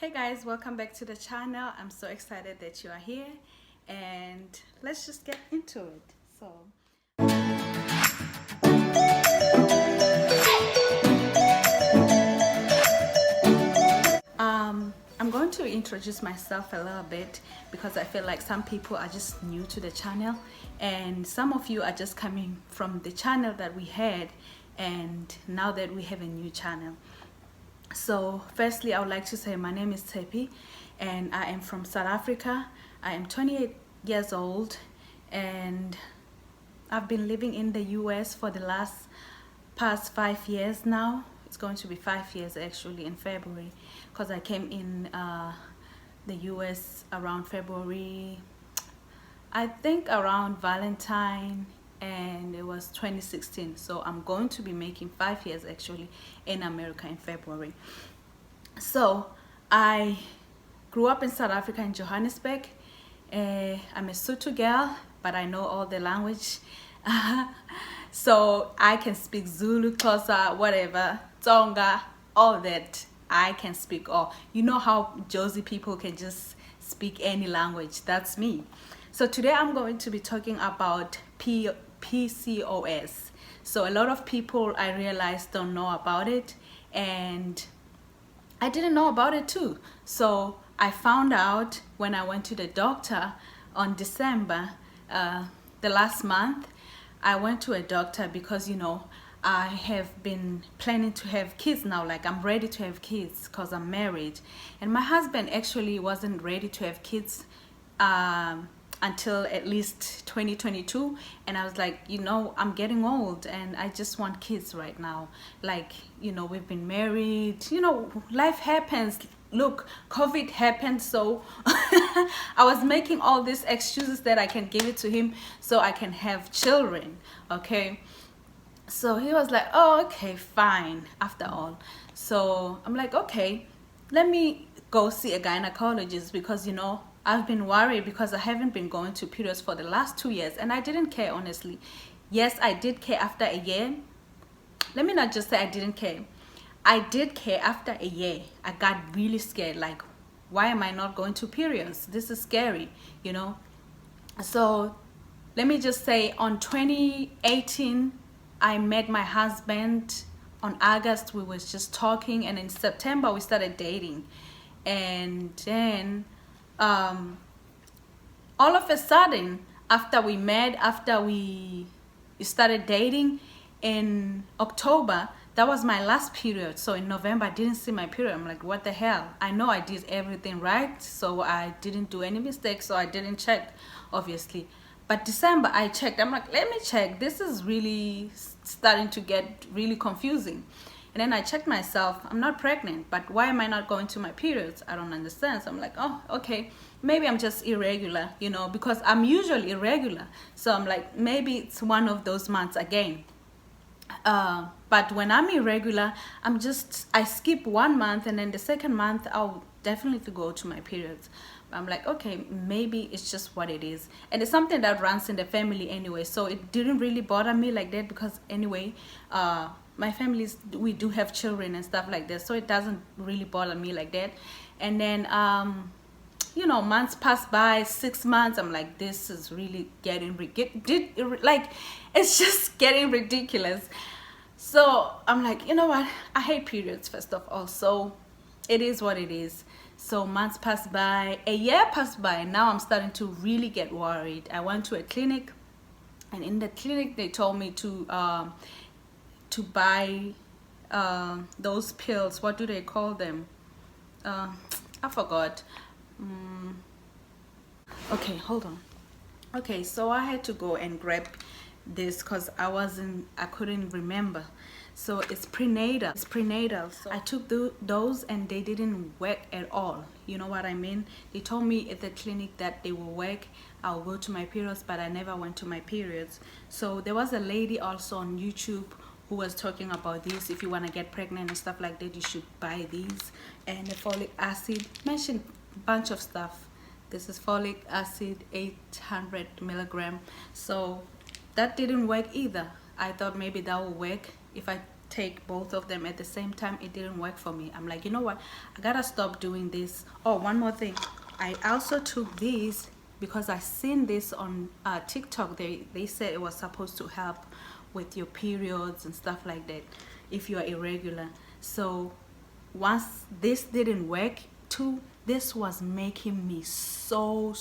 Hey guys, welcome back to the channel. I'm so excited that you are here and let's just get into it. I'm going to introduce myself a little bit because I feel like some people are just new to the channel and some of you are just coming from the channel that we had, and now that we have a new channel. So firstly, I would like to say my name is Tepi and I am from South Africa. I am 28 years old and I've been living in the US for the past 5 years now. It's going to be 5 years actually in February, because I came in the US around February, I think around Valentine, and it was 2016. So I'm going to be making 5 years actually in America in February. So I grew up in South Africa in Johannesburg. I'm a Sotho girl, but I know all the language. So I can speak Zulu, Xhosa, whatever, Tsonga, all that. I can speak all. You know how Josie people can just speak any language? That's me. So today I'm going to be talking about PCOS. So a lot of people, I realized, don't know about it, and I didn't know about it too. So I found out when I went to the doctor on December, the last month. I went to a doctor because, you know, I have been planning to have kids now. Like, I'm ready to have kids because I'm married, and my husband actually wasn't ready to have kids until at least 2022. And I was like, you know, I'm getting old and I just want kids right now. Like, you know, we've been married, you know, life happens. Look, COVID happened, so I was making all these excuses that I can give it to him so I can have children. Okay, so he was like, oh, okay, fine, after all. So I'm like, okay, let me go see a gynecologist, because, you know, I've been worried because I haven't been going to periods for the last 2 years and I didn't care, honestly. Yes, I did care after a year. Let me not just say I didn't care. I did care after a year. I got really scared, like, why am I not going to periods? This is scary, you know. So let me just say, on 2018 I met my husband. On August we was just talking, and in September we started dating. And then all of a sudden, after we met, after we started dating, in October, that was my last period. So in November I didn't see my period. I'm like, what the hell? I know I did everything right, so I didn't do any mistakes, so I didn't check, obviously. But December I checked. I'm like, let me check, this is really starting to get really confusing. And then I checked myself, I'm not pregnant, but why am I not going to my periods? I don't understand. So I'm like, oh, okay, maybe I'm just irregular, you know, because I'm usually irregular. So I'm like, maybe it's one of those months again. But when I'm irregular, I skip 1 month, and then the second month I'll definitely go to my periods. But I'm like, okay, maybe it's just what it is, and it's something that runs in the family anyway, so it didn't really bother me like that, because anyway, my families, we do have children and stuff like that, so it doesn't really bother me like that. And then you know, months pass by, 6 months, I'm like, this is really getting like, it's just getting ridiculous. So I'm like, you know what, I hate periods, first of all, so it is what it is. So months pass by, a year passed by, and now I'm starting to really get worried. I went to a clinic, and in the clinic they told me to buy those pills. What do they call them? I forgot. Okay, hold on. Okay, so I had to go and grab this because I couldn't remember. So it's prenatal. So I took those and they didn't work at all. You know what I mean? They told me at the clinic that they will work, I'll go to my periods, but I never went to my periods. So there was a lady also on YouTube who was talking about this. If you want to get pregnant and stuff like that, you should buy these. And the folic acid, mentioned a bunch of stuff. This is folic acid, 800 milligram. So that didn't work either. I thought maybe that will work if I take both of them at the same time. It didn't work for me. I'm like, you know what, I gotta stop doing this. Oh, one more thing, I also took these because I seen this on TikTok. They said it was supposed to help with your periods and stuff like that if you are irregular. So once this didn't work too, this was making me so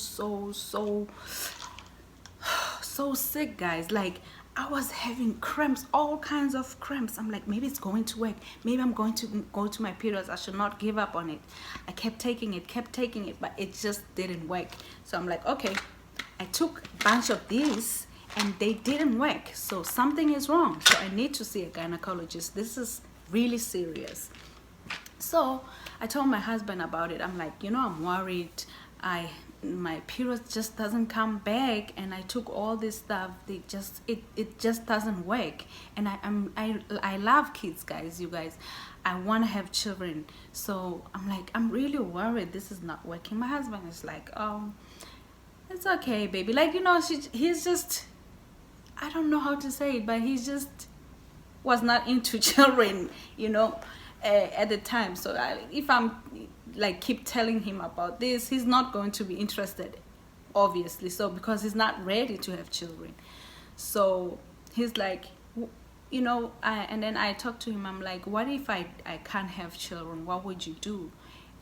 sick, guys. Like, I was having cramps, all kinds of cramps. I'm like, maybe it's going to work, maybe I'm going to go to my periods. I should not give up on it. I kept taking it, but it just didn't work. So I'm like, okay, I took a bunch of these and they didn't work, so something is wrong. So I need to see a gynecologist. This is really serious. So I told my husband about it. I'm like, you know, I'm worried. My period just doesn't come back, and I took all this stuff. It just doesn't work. And I love kids, guys. You guys, I want to have children. So I'm like, I'm really worried this is not working. My husband is like, it's okay, baby. Like, you know, he's just, I don't know how to say it, but he just was not into children, you know, at the time. So if I'm like keep telling him about this, he's not going to be interested, obviously. So because he's not ready to have children. So he's like, you know, and then I talked to him. I'm like, what if I can't have children? What would you do?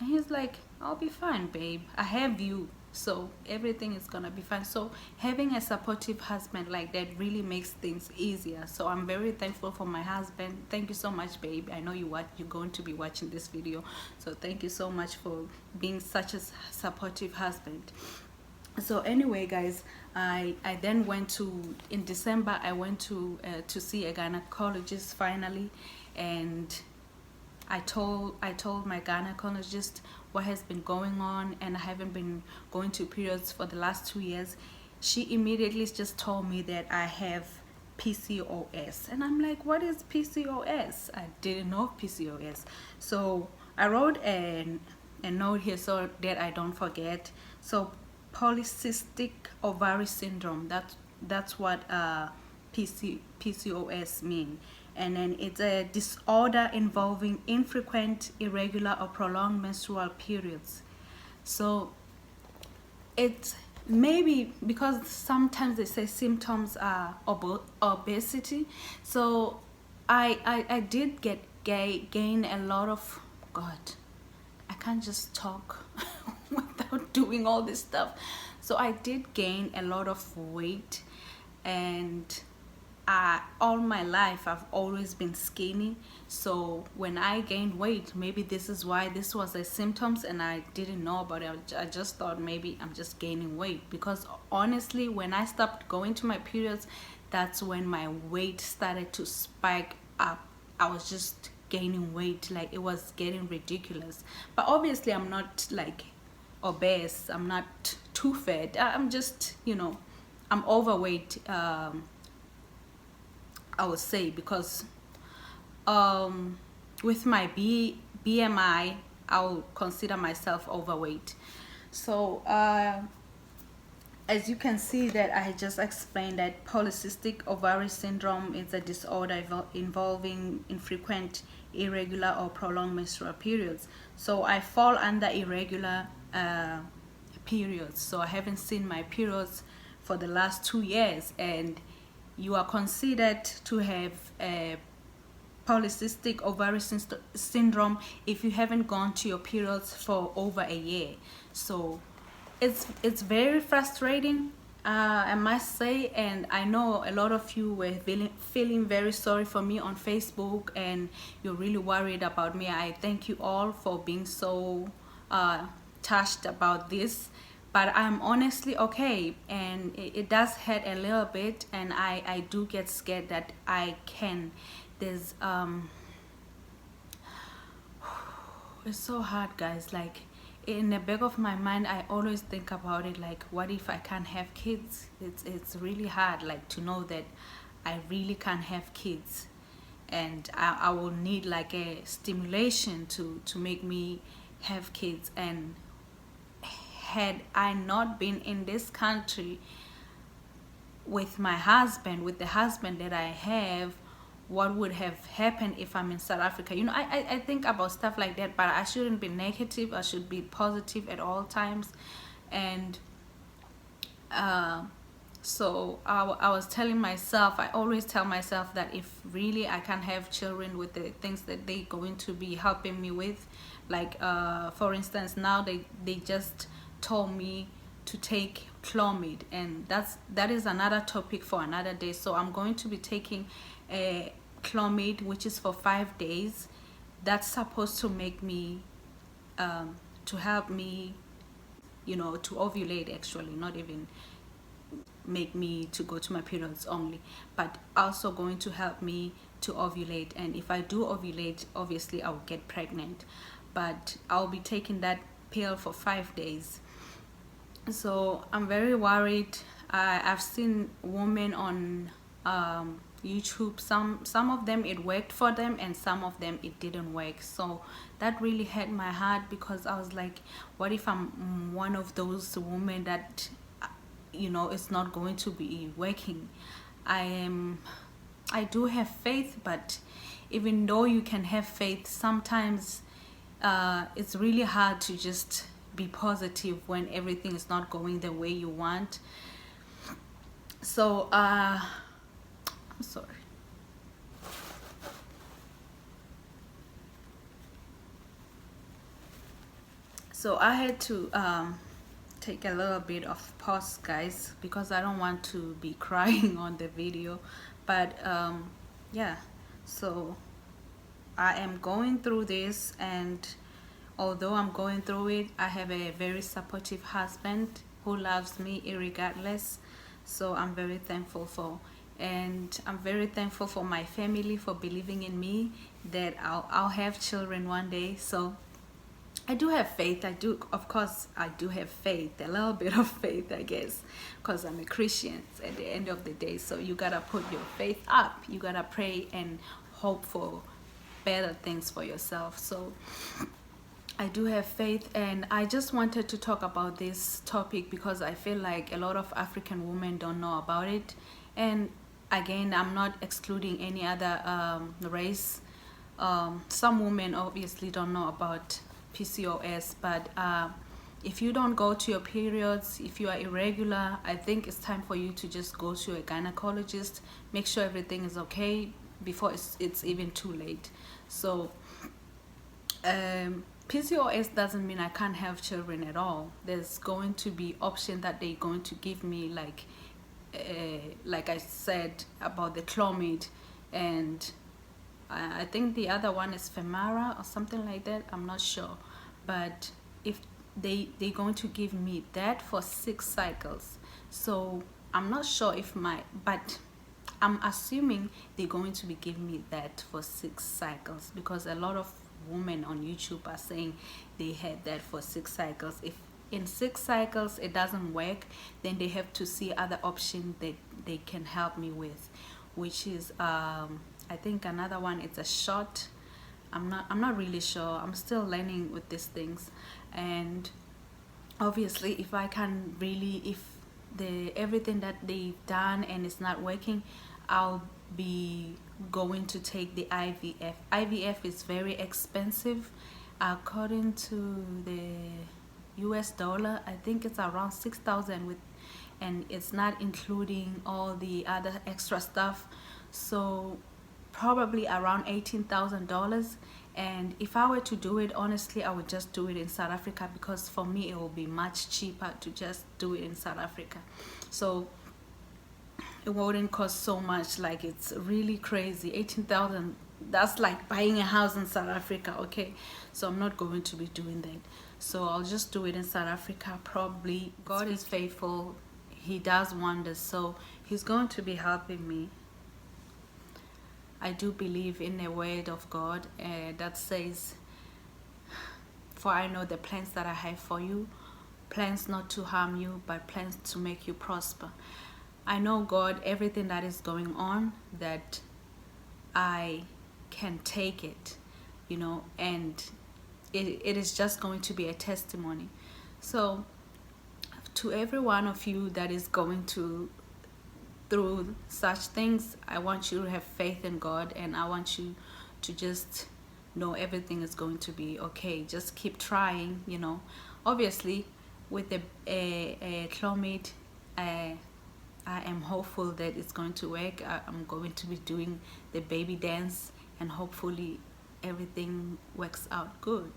And he's like, I'll be fine, babe. I have you. So everything is gonna be fine. So having a supportive husband like that really makes things easier. So I'm very thankful for my husband. Thank you so much, babe. I know you're going to be watching this video, so thank you so much for being such a supportive husband. So anyway, guys, I then went to, in December, I went to see a gynecologist finally, and I told my gynecologist what has been going on, and I haven't been going to periods for the last 2 years. She immediately just told me that I have PCOS, and I'm like, what is PCOS? I didn't know PCOS. So I wrote a note here so that I don't forget. So polycystic ovary syndrome, that's what PCOS mean. And then it's a disorder involving infrequent, irregular, or prolonged menstrual periods. So it's maybe because sometimes they say symptoms are obesity. So I did gain a lot of, God, I can't just talk without doing all this stuff. So I did gain a lot of weight, and all my life I've always been skinny. So when I gained weight, maybe this is why this was the symptoms, and I didn't know about it. I just thought maybe I'm just gaining weight, because honestly, when I stopped going to my periods, that's when my weight started to spike up. I was just gaining weight, like it was getting ridiculous. But obviously I'm not like obese, I'm not too fat, I'm just, you know, I'm overweight, I would say, because with my BMI, I'll consider myself overweight. So as you can see that I just explained that polycystic ovary syndrome is a disorder involving infrequent, irregular, or prolonged menstrual periods. So I fall under irregular periods. So I haven't seen my periods for the last 2 years, and you are considered to have a polycystic ovary syndrome if you haven't gone to your periods for over a year. So it's very frustrating, I must say. And I know a lot of you were feeling very sorry for me on Facebook, and you're really worried about me. I thank you all for being so touched about this. But I'm honestly okay, and it does hurt a little bit, and I do get scared that there's it's so hard, guys. Like, in the back of my mind, I always think about it, like, what if I can't have kids? It's really hard, like, to know that I really can't have kids, and I will need like a stimulation to make me have kids. And had I not been in this country with my husband, with the husband that I have, what would have happened if I'm in South Africa. You know, I think about stuff like that, but I shouldn't be negative. I should be positive at all times. And so I was telling myself, I always tell myself that if really I can have children with the things that they're going to be helping me with, like for instance, now they just told me to take Clomid, and that is another topic for another day. So I'm going to be taking a Clomid, which is for 5 days. That's supposed to make me to help me, you know, to ovulate, actually, not even make me to go to my periods only, but also going to help me to ovulate. And if I do ovulate, obviously I'll get pregnant, but I'll be taking that pill for 5 days. So I'm very worried. I've seen women on YouTube, some of them it worked for them and some of them it didn't work. So that really hurt my heart, because I was like, what if I'm one of those women that, you know, it's not going to be working? I do have faith, but even though you can have faith, sometimes it's really hard to just be positive when everything is not going the way you want. So I'm sorry. So I had to take a little bit of pause, guys, because I don't want to be crying on the video. But yeah, so I am going through this, and although I'm going through it, I have a very supportive husband who loves me irregardless. So I'm very thankful for, and I'm very thankful for my family for believing in me that I'll have children one day. So I do have faith. I do, of course, I do have faith, a little bit of faith, I guess, because I'm a Christian at the end of the day. So you gotta put your faith up. You gotta pray and hope for better things for yourself. So I do have faith, and I just wanted to talk about this topic because I feel like a lot of African women don't know about it. And again, I'm not excluding any other race. Some women obviously don't know about PCOS, but if you don't go to your periods, if you are irregular, I think it's time for you to just go to a gynecologist, make sure everything is okay before it's even too late. So PCOS doesn't mean I can't have children at all. There's going to be options that they're going to give me, like I said about the Clomid, and I think the other one is Femara or something like that. I'm not sure, but if they're going to give me that for 6 cycles. So I'm not sure if but I'm assuming they're going to be giving me that for 6 cycles, because a lot of women on YouTube are saying they had that for 6 cycles. If in 6 cycles it doesn't work, then they have to see other options that they can help me with, which is I think another one, it's a shot. I'm not really sure. I'm still learning with these things. And obviously if I can really, if everything that they've done and it's not working, I'll be going to take the IVF. IVF is very expensive. According to the US dollar, I think it's around 6,000 with, and it's not including all the other extra stuff. So probably around $18,000. And if I were to do it, honestly, I would just do it in South Africa, because for me it will be much cheaper to just do it in South Africa. So it wouldn't cost so much. Like, it's really crazy. 18,000, that's like buying a house in South Africa. Okay, so I'm not going to be doing that. So I'll just do it in South Africa. Probably God is faithful. He does wonders, so he's going to be helping me. I do believe in the word of God that says, for I know the plans that I have for you, plans not to harm you, but plans to make you prosper. I know, God, everything that is going on, that I can take it, you know, and it is just going to be a testimony. So to every one of you that is going through such things, I want you to have faith in God, and I want you to just know everything is going to be okay. Just keep trying, you know. Obviously, with the Clomid, I am hopeful that it's going to work. I'm going to be doing the baby dance, and hopefully everything works out good.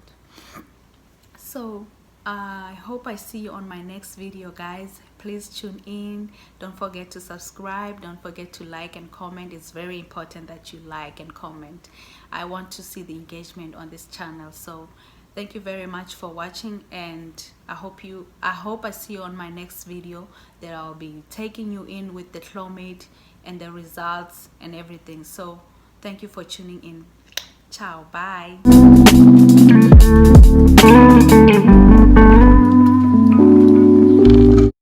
So I hope I see you on my next video, guys. Please tune in. Don't forget to subscribe. Don't forget to like and comment. It's very important that you like and comment. I want to see the engagement on this channel. So thank you very much for watching, and I hope I see you on my next video, that I'll be taking you in with the Clomid and the results and everything. So thank you for tuning in. Ciao, bye.